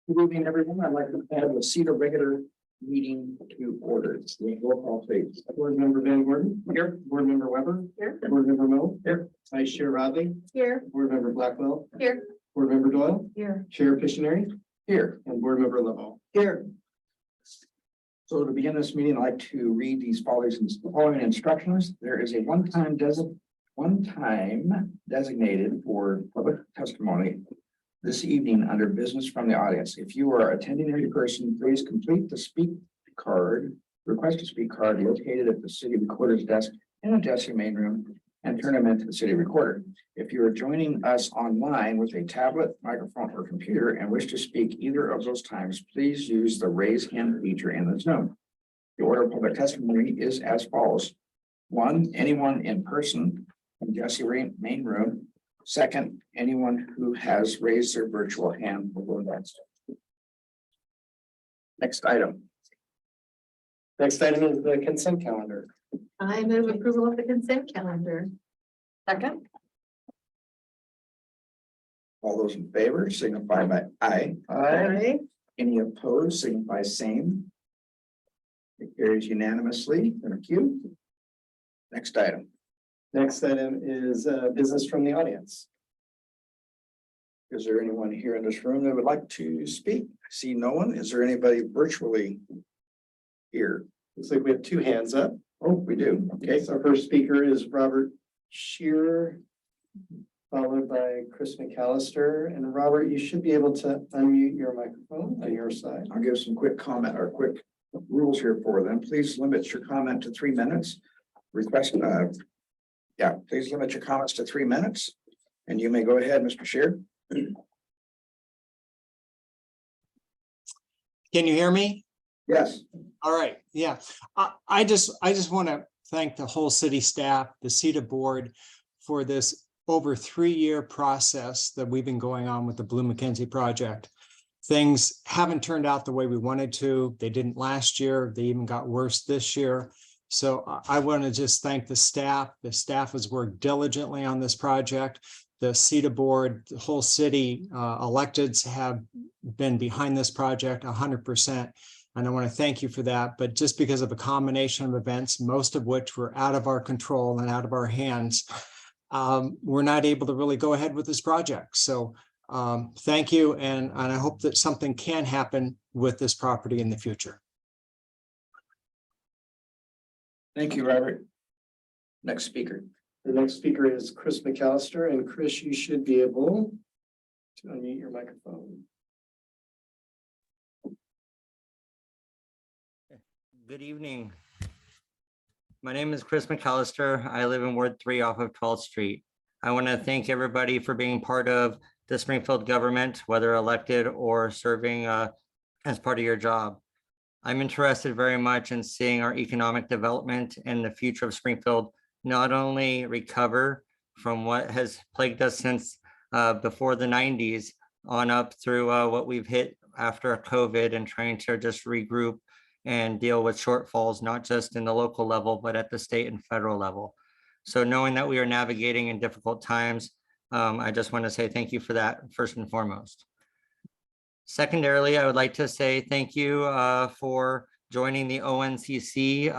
Good evening, everyone. I'd like to have the SEDA regular meeting to order. Roll call, please. Board Member Van Gordon. Here. Board Member Weber. Here. Board Member Mill. Here. Vice Chair Rodley. Here. Board Member Blackwell. Here. Board Member Doyle. Here. Chair Pictionary. Here. And Board Member Level. Here. So to begin this meeting, I'd like to read these following instructions. There is a one-time designated for public testimony this evening under business from the audience. If you are attending in person, please complete the request to speak card located at the city recorder's desk in the dressing main room and turn them into the city recorder. If you are joining us online with a tablet, microphone, or computer and wish to speak either of those times, please use the raise hand feature in the Zoom. The order of public testimony is as follows. 1, anyone in person in Jesse main room. 2nd, anyone who has raised their virtual hand will go next. Next item. Next item is the consent calendar. I move approval of the consent calendar. Second. All those in favor signify by aye. Aye. Any opposed signify same. It carries unanimously. Thank you. Next item. Next item is business from the audience. Is there anyone here in this room that would like to speak? I see no one. Is there anybody virtually here? Looks like we have 2 hands up. Oh, we do. Okay. So our first speaker is Robert Shearer, followed by Chris McAllister. And Robert, you should be able to unmute your microphone on your side. I'll give some quick comment or quick rules here for them. Please limit your comment to 3 minutes. Please limit your comments to 3 minutes. And you may go ahead, Mr. Shearer. Can you hear me? Yes. All right. Yeah. I just want to thank the whole city staff, the SEDA board for this over 3-year process that we've been going on with the Blue Mackenzie project. Things haven't turned out the way we wanted to. They didn't last year. They even got worse this year. So I want to just thank the staff. The staff has worked diligently on this project. The SEDA board, the whole city electeds have been behind this project 100%. And I want to thank you for that. But just because of a combination of events, most of which were out of our control and out of our hands, we're not able to really go ahead with this project. So thank you. And I hope that something can happen with this property in the future. Thank you, Robert. Next speaker. The next speaker is Chris McAllister, and Chris, you should be able to unmute your microphone. Good evening. My name is Chris McAllister. I live in Ward 3 off of 12th Street. I want to thank everybody for being part of the Springfield government, whether elected or serving as part of your job. I'm interested very much in seeing our economic development and the future of Springfield not only recover from what has plagued us since before the 90s on up through what we've hit after COVID and trying to just regroup and deal with shortfalls, not just in the local level, but at the state and federal level. So knowing that we are navigating in difficult times, I just want to say thank you for that first and foremost. Secondarily, I would like to say thank you for joining the ONCC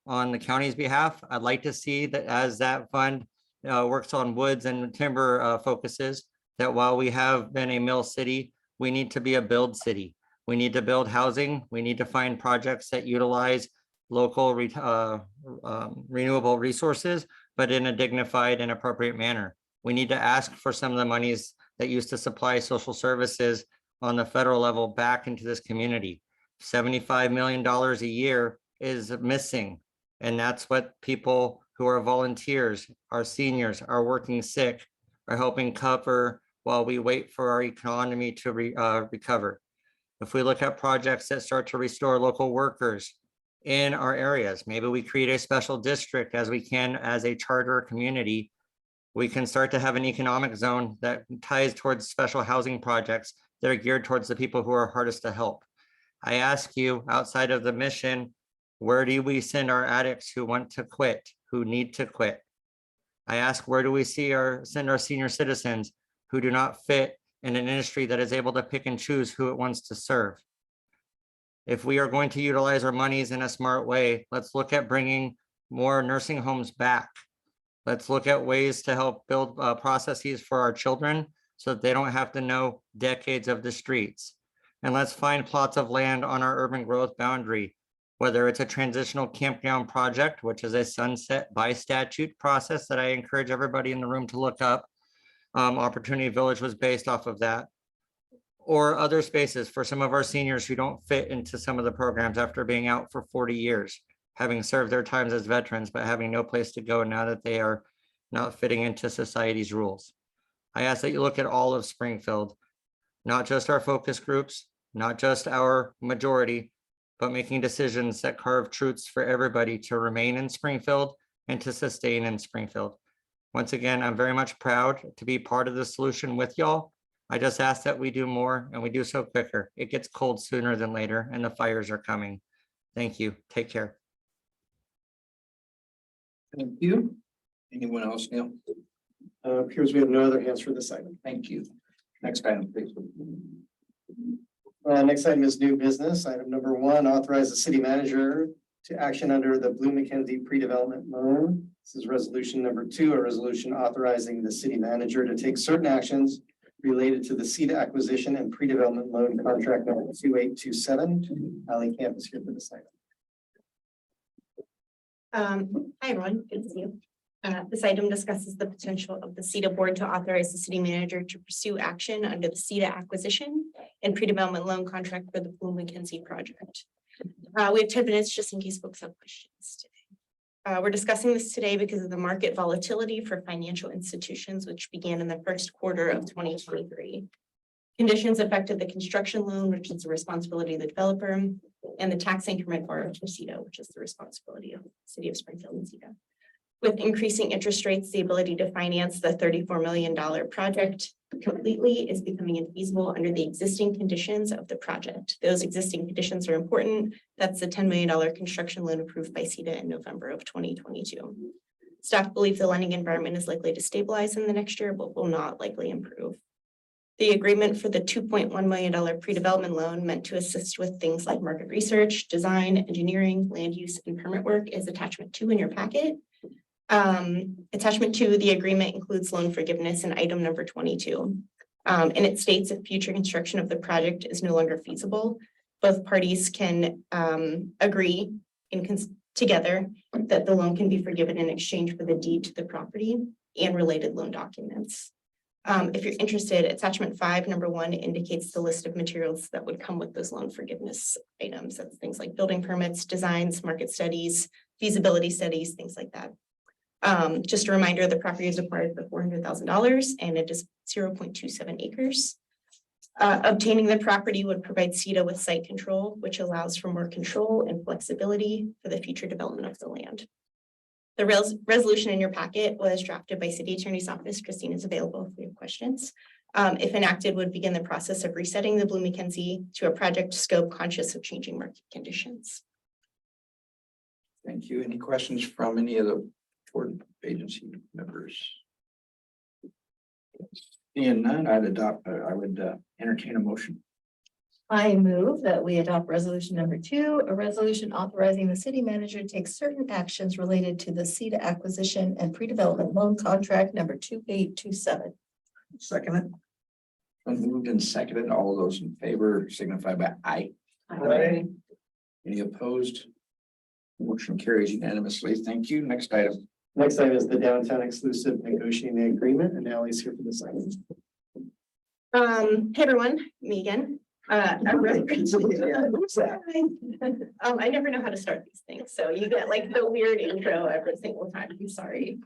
on the county's behalf. I'd like to see that as that fund works on woods and timber focuses, that while we have been a mill city, we need to be a build city. We need to build housing. We need to find projects that utilize local renewable resources, but in a dignified and appropriate manner. We need to ask for some of the monies that used to supply social services on the federal level back into this community. $75 million a year is missing. And that's what people who are volunteers, our seniors, our working sick, are helping cover while we wait for our economy to recover. If we look at projects that start to restore local workers in our areas, maybe we create a special district as we can as a charter community, we can start to have an economic zone that ties towards special housing projects that are geared towards the people who are hardest to help. I ask you, outside of the mission, where do we send our addicts who want to quit, who need to quit? I ask, where do we send our senior citizens who do not fit in an industry that is able to pick and choose who it wants to serve. If we are going to utilize our monies in a smart way, let's look at bringing more nursing homes back. Let's look at ways to help build processes for our children so that they don't have to know decades of the streets. And let's find plots of land on our urban growth boundary, whether it's a transitional campground project, which is a sunset by statute process that I encourage everybody in the room to look up. Opportunity Village was based off of that. Or other spaces for some of our seniors who don't fit into some of the programs after being out for 40 years, having served their times as veterans, but having no place to go now that they are not fitting into society's rules. I ask that you look at all of Springfield, not just our focus groups, not just our majority, but making decisions that carve truths for everybody to remain in Springfield and to sustain in Springfield. Once again, I'm very much proud to be part of the solution with y'all. I just ask that we do more and we do so quicker. It gets cold sooner than later and the fires are coming. Thank you. Take care. Thank you. Anyone else, Neil? Appears we have no other hands for this item. Thank you. Next item, please. Next item is new business. Item number 1, authorize the city manager to action under the Blue McKenzie pre-development loan. This is resolution number 2, a resolution authorizing the city manager to take certain actions related to the SEDA acquisition and pre-development loan contract number 2827. Ally Camp is here for this item. Hi, everyone. Good to see you. This item discusses the potential of the SEDA board to authorize the city manager to pursue action under the SEDA acquisition and pre-development loan contract for the Blue McKenzie project. We have 10 minutes just in case folks have questions today. We're discussing this today because of the market volatility for financial institutions, which began in the first quarter of 2023. Conditions affected the construction loan, which is the responsibility of the developer, and the tax increment borrower for SEDA, which is the responsibility of the city of Springfield and SEDA. With increasing interest rates, the ability to finance the $34 million project completely is becoming infeasible under the existing conditions of the project. Those existing conditions are important. That's the $10 million construction loan approved by SEDA in November of 2022. Staff believe the lending environment is likely to stabilize in the next year, but will not likely improve. The agreement for the $2.1 million pre-development loan meant to assist with things like market research, design, engineering, land use, and permit work is attachment 2 in your packet. Attachment 2, the agreement includes loan forgiveness in item number 22. And it states if future construction of the project is no longer feasible, both parties can agree together that the loan can be forgiven in exchange for the deed to the property and related loan documents. If you're interested, attachment 5, number 1, indicates the list of materials that would come with those loan forgiveness items. That's things like building permits, designs, market studies, feasibility studies, things like that. Just a reminder, the property is acquired for $400,000 and it is 0.27 acres. Obtaining the property would provide SEDA with site control, which allows for more control and flexibility for the future development of the land. The resolution in your packet was drafted by City Attorney's Office. Christine is available if you have questions. If enacted, would begin the process of resetting the Blue McKenzie to a project scope conscious of changing market conditions. Thank you. Any questions from any of the board agency members? Seeing none, I would entertain a motion. I move that we adopt resolution number 2, a resolution authorizing the city manager to take certain actions related to the SEDA acquisition and pre-development loan contract number 2827. Second it. Been moved and seconded. All those in favor signify by aye. Aye. Any opposed? Motion carries unanimously. Thank you. Next item. Next item is the downtown exclusive negotiating agreement, and Ally's here for this item. Hey everyone, me again. I never know how to start these things, so you get like the weird intro every single time. I'm sorry.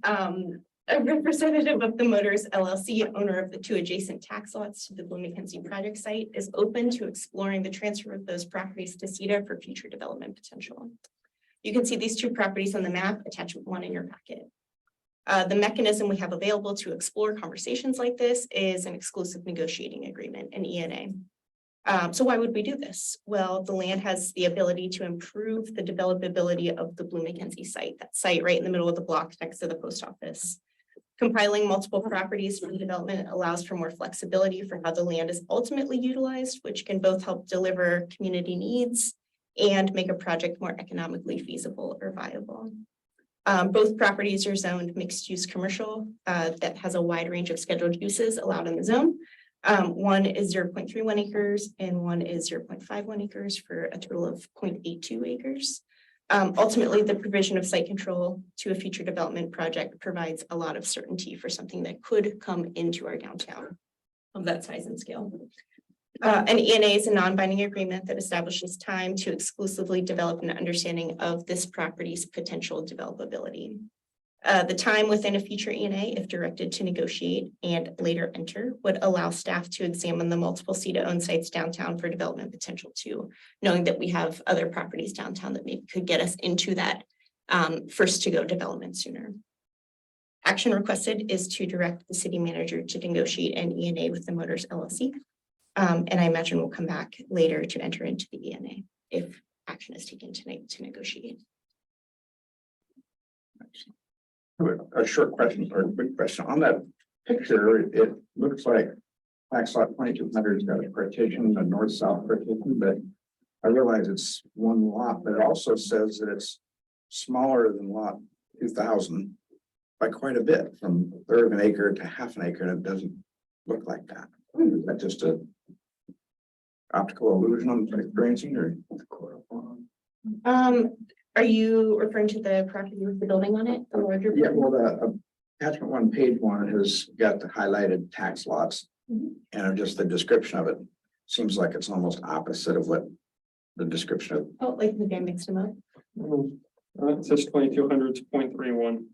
A representative of the Motors LLC, owner of the 2 adjacent tax lots to the Blue McKenzie project site, is open to exploring the transfer of those properties to SEDA for future development potential. You can see these 2 properties on the map, attachment 1 in your packet. The mechanism we have available to explore conversations like this is an exclusive negotiating agreement, an ENA. So why would we do this? Well, the land has the ability to improve the developability of the Blue McKenzie site, that site right in the middle of the block next to the post office. Compiling multiple properties for development allows for more flexibility for how the land is ultimately utilized, which can both help deliver community needs and make a project more economically feasible or viable. Both properties are zoned mixed-use commercial that has a wide range of scheduled uses allowed in the zone. One is 0.31 acres and one is 0.51 acres for a total of 0.82 acres. Ultimately, the provision of site control to a future development project provides a lot of certainty for something that could come into our downtown of that size and scale. An ENA is a non-binding agreement that establishes time to exclusively develop an understanding of this property's potential developability. The time within a future ENA, if directed to negotiate and later enter, would allow staff to examine the multiple SEDA-owned sites downtown for development potential too, knowing that we have other properties downtown that maybe could get us into that first to go development sooner. Action requested is to direct the city manager to negotiate an ENA with the Motors LLC. And I imagine we'll come back later to enter into the ENA if action is taken tonight to negotiate. A short question or a quick question on that picture. It looks like tax lot 2200 has got a partition, a north-south partition, but I realize it's one lot, but it also says that it's smaller than lot 2000 by quite a bit, from a third of an acre to half an acre, and it doesn't look like that. Is that just a optical illusion I'm experiencing, or? Are you referring to the property with the building on it? The larger? Yeah, well, the attachment 1, page 1 has got the highlighted tax lots. And just the description of it seems like it's almost opposite of what the description of. Oh, like the band mixed them up. It says 2200 to 0.31.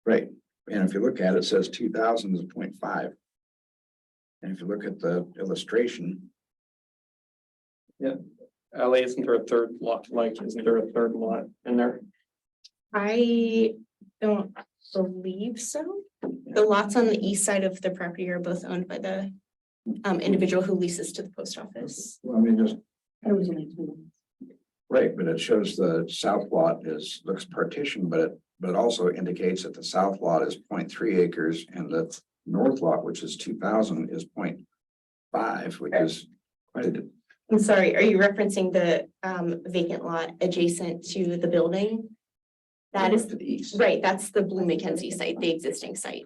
Right, and if you look at it, it says 2000 is 0.5. And if you look at the illustration. LA, isn't there a third lot? Like, isn't there a third lot in there? I don't believe so. The lots on the east side of the property are both owned by the individual who leases to the post office. Well, I mean, just. Right, but it shows the south lot looks partitioned, but it also indicates that the south lot is 0.3 acres and the north lot, which is 2000, is 0.5, which is quite a. I'm sorry, are you referencing the vacant lot adjacent to the building? That is to the east. right. That's the Blue Mackenzie site, the existing site.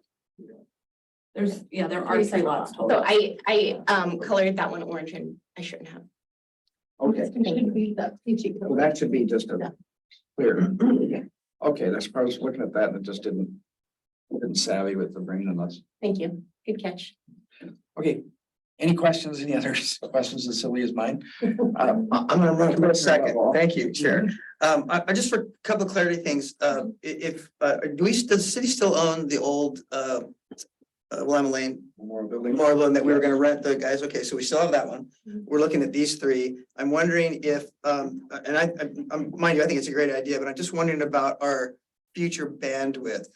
There are 3 lots So total. I colored that one orange and I shouldn't have. Okay, well, that should be just a clear. Okay, that's why I was looking at that and it just didn't savvy with the brain unless. Thank you. Good catch. Okay, any questions, any other questions as silly as mine? I'm gonna run for a second. Thank you, Chair. I just for a couple of clarity things, does the city still own the old, Lima Lane Memorial building. Memorial Building that we were gonna rent the guys? Okay, so we still have that one. We're looking at these 3. I'm wondering if, and I'm mind you, I think it's a great idea, but I'm just wondering about our future bandwidth.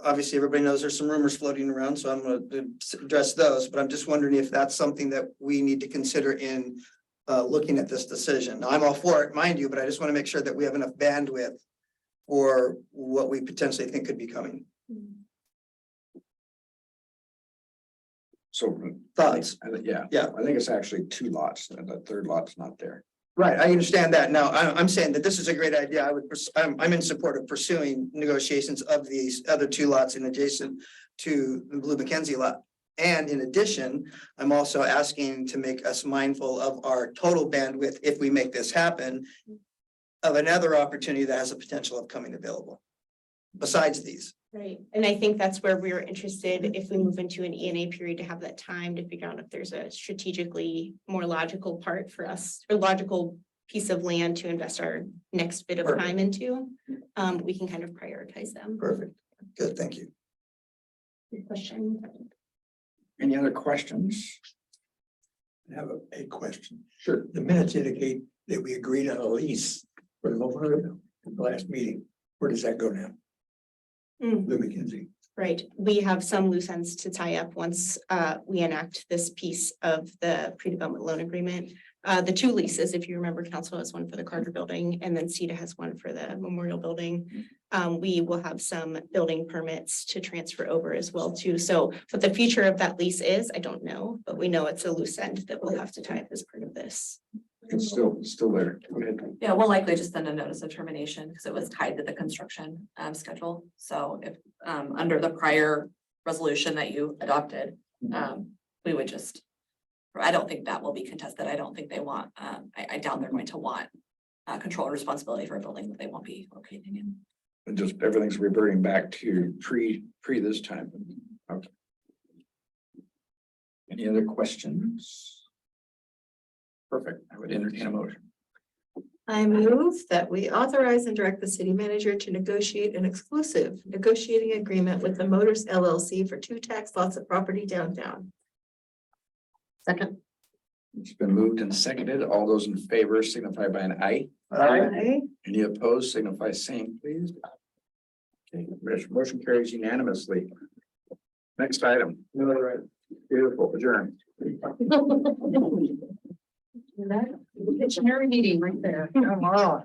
Obviously, everybody knows there's some rumors floating around, so I'm gonna address those, but I'm just wondering if that's something that we need to consider in looking at this decision. Now, I'm all for it, mind you, but I just want to make sure that we have enough bandwidth for what we potentially think could be coming. So Thoughts? Yeah. Yeah. I think it's actually 2 lots and the third lot's not there. Right, I understand that. Now, I'm saying that this is a great idea. I'm in support of pursuing negotiations of these other 2 lots in adjacent to the Blue Mackenzie lot. And in addition, I'm also asking to make us mindful of our total bandwidth if we make this happen, of another opportunity that has a potential of coming available besides these. Right. And I think that's where we're interested, if we move into an ENA period, to have that time to figure out if there's a strategically more logical part for us, or logical piece of land to invest our next bit of time into. We can kind of prioritize them. Perfect. Good, thank you. Good question. Any other questions? I have a question. Sure. The minutes indicate that we agreed on a lease for the mobile at the last meeting. Where does that go now? Blue Mackenzie. Right. We have some loose ends to tie up once we enact this piece of the pre-development loan agreement. The two leases, if you remember, council has one for the Carter Building and then SEDA has one for the Memorial Building. We will have some building permits to transfer over as well too. So what the future of that lease is, I don't know, but we know it's a loose end that we'll have to tie up as part of this. It's still there. Go ahead. Yeah, we'll likely just send a notice of termination because it was tied to the construction schedule. So if under the prior resolution that you adopted, we would just, I don't think that will be contested. I don't think they want, I doubt they're going to want control and responsibility for a building that they won't be locating in. And just everything's reverting back to pre this time. Okay. Any other questions? Perfect. I would entertain a motion. I move that we authorize and direct the city manager to negotiate an exclusive negotiating agreement with the Motors LLC for 2 tax lots of property downtown. Second. It's been moved and seconded. All those in favor signify by an aye. Aye. Any opposed signify same, please. Okay, motion carries unanimously. Next item. Beautiful, adjourn. Dictionary meeting right there. Come on.